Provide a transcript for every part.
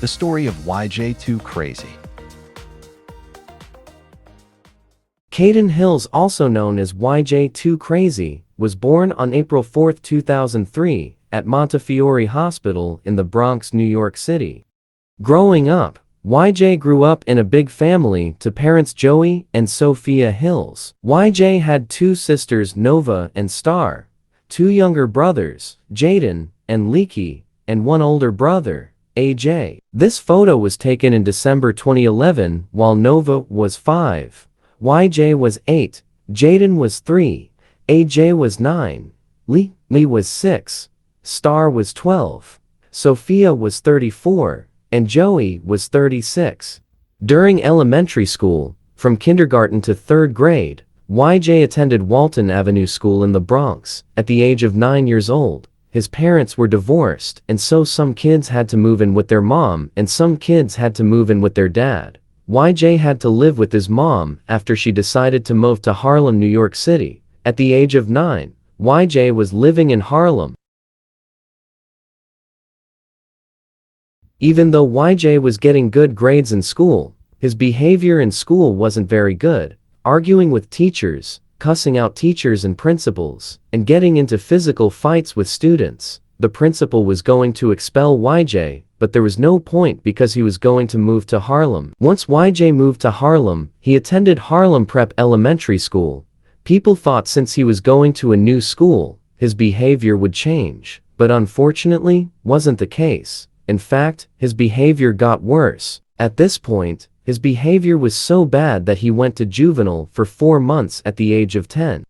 The story of Yjay Too Crazy. Caden Hills, also known as Yjay Too Crazy, was born on April 4, 2003, at Montefiore Hospital in the Bronx, New York City. Growing up, Yjay grew up in a big family to parents Joey and Sophia Hills. Yjay had two sisters, Nova and Star, two younger brothers, Jaden and Leaky, and one older brother, Yjay. This photo was taken in December 2011 while Nova was 5, Yjay was 8, Jaden was 3, Yjay was 9, Lee was 6, Star was 12, Sophia was 34, and Joey was 36. During elementary school, from kindergarten to 3rd grade, Yjay attended Walton Avenue School in the Bronx. At the age of 9 years old, his parents were divorced, and so some kids had to move in with their mom and some kids had to move in with their dad. Yjay had to live with his mom after she decided to move to Harlem, New York City. At the age of 9, Yjay was living in Harlem. Even though Yjay was getting good grades in school, his behavior in school wasn't very good, arguing with teachers, cussing out teachers and principals, and getting into physical fights with students. The principal was going to expel Yjay, but there was no point because he was going to move to Harlem. Once Yjay moved to Harlem, he attended Harlem Prep Elementary School. People thought since he was going to a new school, his behavior would change, but unfortunately, wasn't the case. In fact, his behavior got worse. At this point, his behavior was so bad that he went to juvenile for 4 months at the age of 10.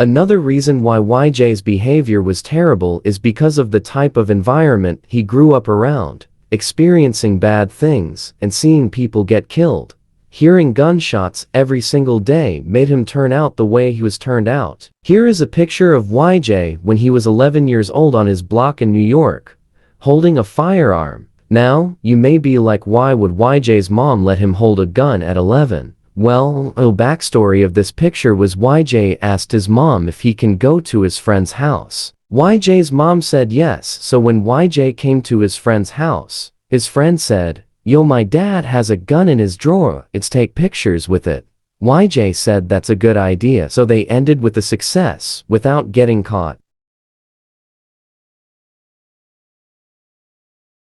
Another reason why Yjay's behavior was terrible is because of the type of environment he grew up around, experiencing bad things and seeing people get killed. Hearing gunshots every single day made him turn out the way he was turned out. Here is a picture of Yjay when he was 11 years old on his block in New York, holding a firearm. Now, you may be like, why would Yjay's mom let him hold a gun at 11? Well, the backstory of this picture was Yjay asked his mom if he can go to his friend's house. Yjay's mom said yes, so when Yjay came to his friend's house, his friend said, "Yo, my dad has a gun in his drawer, let's take pictures with it." Yjay said that's a good idea, so they ended with a success without getting caught.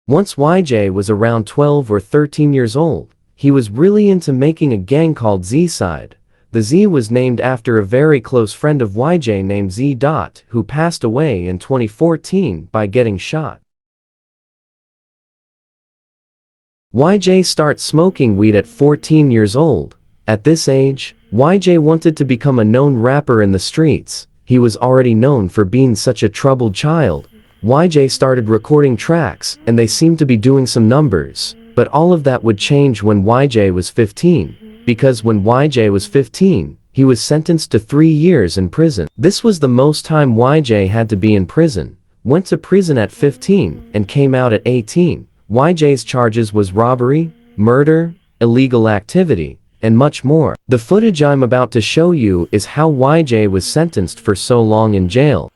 Once Yjay was around 12 or 13 years old, he was really into making a gang called Z-Side. The Z was named after a very close friend of Yjay named Z. Who passed away in 2014 by getting shot. Yjay started smoking weed at 14 years old. At this age, Yjay wanted to become a known rapper in the streets. He was already known for being such a troubled child. Yjay started recording tracks, and they seemed to be doing some numbers. But all of that would change when Yjay was 15, because when Yjay was 15, he was sentenced to 3 years in prison. This was the most time Yjay had to be in prison. Went to prison at 15 and came out at 18. Yjay's charges was robbery, murder, illegal activity, and much more. The footage I'm about to show you is how Yjay was sentenced for so long in jail.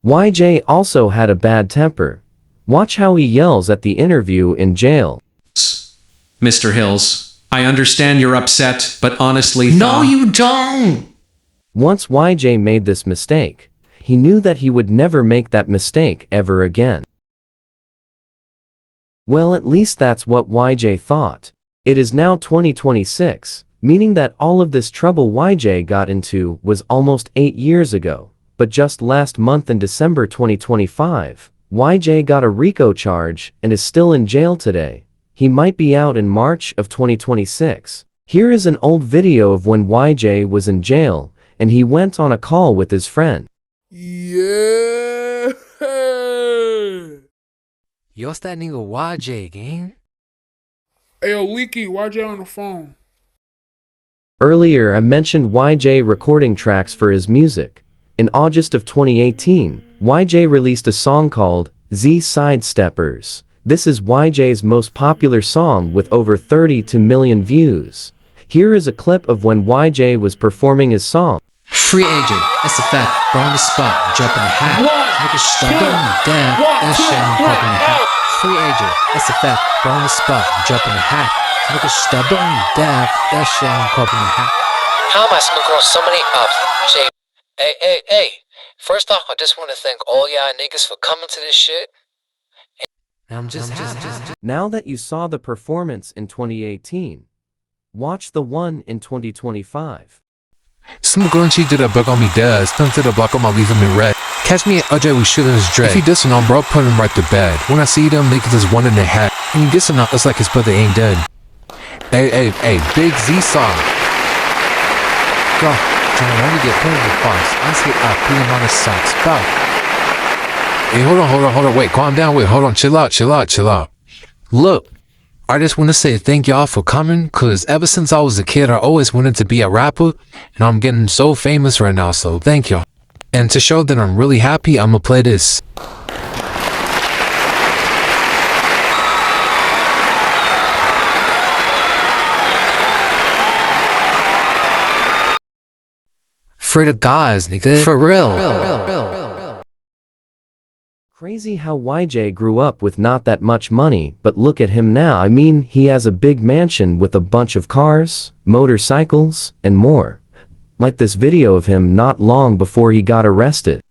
Yjay also had a bad temper. Watch how he yells at the interview in jail. Mr. Hills, I understand you're upset, but honestly, No, you don't! Once Yjay made this mistake, he knew that he would never make that mistake ever again. Well, at least that's what Yjay thought. It is now 2026, meaning that all of this trouble Yjay got into was almost 8 years ago. But just last month in December 2025, Yjay got a RICO charge and is still in jail today. He might be out in March of 2026. Here is an old video of when Yjay was in jail, and he went on a call with his friend. Yeah. Yo, it's that nigga Yjay, gang. Hey, yo, Leaky, YJ on the phone. Earlier I mentioned Yjay recording tracks for his music. In August of 2018, Yjay released a song called Z Sidesteppers. This is Yjay's most popular song with over 32 million views. Here is a clip of when Yjay was performing his song. Free agent, that's a fact. Bro on the spot, drop in the hat. Nigga stop on the dab, that shit I'm popping the hat. Free agent, that's a fact. Bro on the spot, drop in the hat. Nigga stop on the dab, that shit I'm popping the hat. How am I smoking on so many ups? Jay, hey. First off, I just want to thank all y'all niggas for coming to this shit. I'm just Now that you saw the performance in 2018, watch the one in 2025. Some grungy did a bug on me dead, stunned to the block on my leave him in red. Catch me at Yjay, we shooting his dread. If he dissing on bro, put him right to bed. When I see them, niggas is one in the hat. And you dissing on, it's like his brother ain't dead. Hey, Big Z song. go. Trying to get put in the box. I see put him on his socks. Bow. Hey, hold on, wait, calm down, wait, hold on, chill out. Look, I just want to say thank y'all for coming, cause ever since I was a kid, I always wanted to be a rapper, and I'm getting so famous right now, so thank y'all. And to show that I'm really happy, I'ma play this. For the guys, nigga. For real. Crazy how Yjay grew up with not that much money, but look at him now. I mean, he has a big mansion with a bunch of cars, motorcycles, and more. Like this video of him not long before he got arrested.